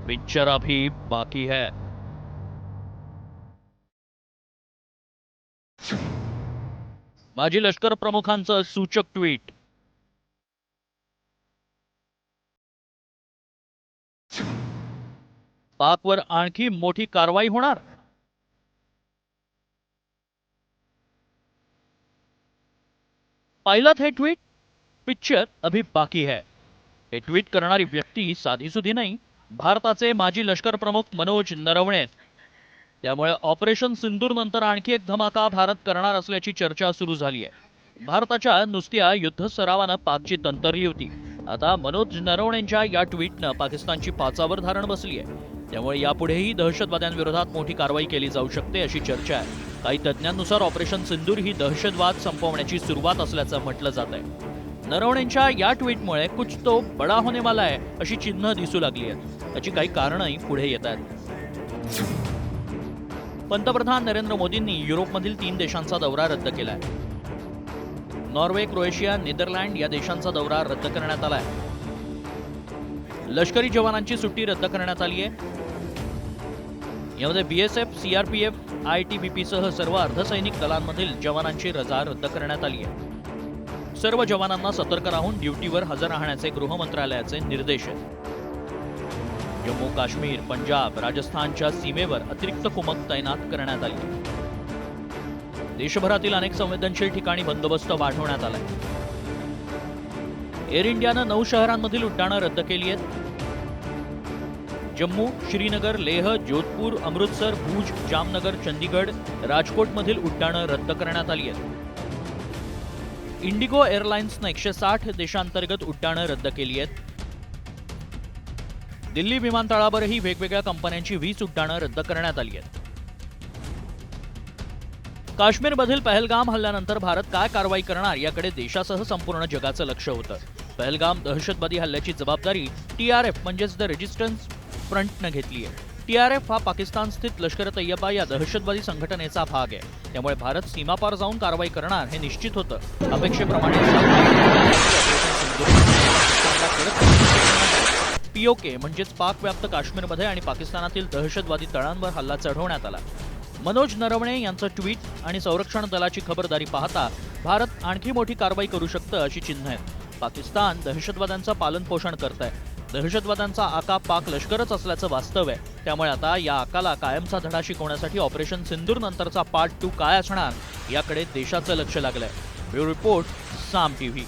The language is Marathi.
पिक्चर अभी बाकी है। माजी लष्कर प्रमुखांचं सूचक ट्विट। पाकवर आणखी मोठी कारवाई होणार। पाहिलात हे ट्विट? पिक्चर अभी बाकी है। हे ट्विट करणारी व्यक्ती साधीसुधी नाही, भारताचे माजी लष्कर प्रमुख मनोज नरवणे। त्यामुळे ऑपरेशन सिंदूर नंतर आणखी एक धमाका भारत करणार असल्याची चर्चा सुरू झाली आहे। भारताच्या नुसत्या युद्ध सरावानं पाकची तंतरली होती। आता मनोज नरवणेंच्या या ट्विटनं पाकिस्तानची पाचावर धारण बसली आहे। त्यामुळे यापुढेही दहशतवाद्यांविरोधात मोठी कारवाई केली जाऊ शकते अशी चर्चा आहे। काही तज्ज्ञांनुसार ऑपरेशन सिंदूर ही दहशतवाद संपवण्याची सुरुवात असल्याचं म्हटलं जात आहे। नरवणेंच्या या ट्विटमुळे कुछ तो बडा होने वाला है अशी चिन्ह दिसू लागली आहेत। याची काही कारणंही पुढे येत आहेत। पंतप्रधान नरेंद्र मोदींनी युरोपमधील 3 देशांचा दौरा रद्द केलाय। नॉर्वे, क्रोएशिया, नेदरलँड या देशांचा दौरा रद्द करण्यात आलाय। लष्करी जवानांची सुट्टी रद्द करण्यात आली आहे। यामध्ये बीएसएफ, सीआरपीएफ, आयटीबीपी सह सर्व अर्धसैनिक दलांमधील जवानांची रजा रद्द करण्यात आली आहे। सर्व जवानांना सतर्क राहून ड्युटीवर हजर राहण्याचे गृह मंत्रालयाचे निर्देश आहेत। जम्मू काश्मीर, पंजाब, राजस्थानच्या सीमेवर अतिरिक्त कुमक तैनात करण्यात आली। देशभरातील अनेक संवेदनशील ठिकाणी बंदोबस्त वाढवण्यात आलाय। एअर इंडियानं 9 शहरांमधील उड्डाणं रद्द केली आहेत। जम्मू, श्रीनगर, लेह, जोधपूर, अमृतसर, भूज, जामनगर, चंदीगड, राजकोटमधील उड्डाणं रद्द करण्यात आली आहेत। इंडिगो एअरलाइन्सनं 160 देशांतर्गत उड्डाणं रद्द केली आहेत। दिल्ली विमानतळावरही वेगवेगळ्या कंपन्यांची 20 उड्डाणं रद्द करण्यात आली आहेत। काश्मीरमधील पहलगाम हल्ल्यानंतर भारत काय कारवाई करणार याकडे देशासह संपूर्ण जगाचं लक्ष होतं। पहलगाम दहशतवादी हल्ल्याची जबाबदारी टीआरएफ म्हणजेच द रेजिस्टन्स फ्रंटनं घेतली आहे। टीआरएफ हा पाकिस्तान स्थित लष्कर तैयबा या दहशतवादी संघटनेचा भाग आहे। त्यामुळे भारत सीमापार जाऊन कारवाई करणार हे निश्चित होतं। अपेक्षेप्रमाणे पीओके म्हणजेच पाक व्याप्त काश्मीरमध्ये आणि पाकिस्तानातील दहशतवादी तळांवर हल्ला चढवण्यात आला। मनोज नरवणे यांचं ट्विट आणि संरक्षण दलाची खबरदारी पाहता भारत आणखी मोठी कारवाई करू शकतं अशी चिन्ह आहेत। पाकिस्तान दहशतवाद्यांचं पालनपोषण करत आहे। दहशतवाद्यांचा आका पाक लष्करच असल्याचं वास्तव आहे। त्यामुळे आता या आकाला कायमचा धडा शिकवण्यासाठी ऑपरेशन सिंदूर नंतरचा पार्ट 2 काय असणार याकडे देशाचं लक्ष लागलंय। ब्युरो रिपोर्ट, साम टीव्ही।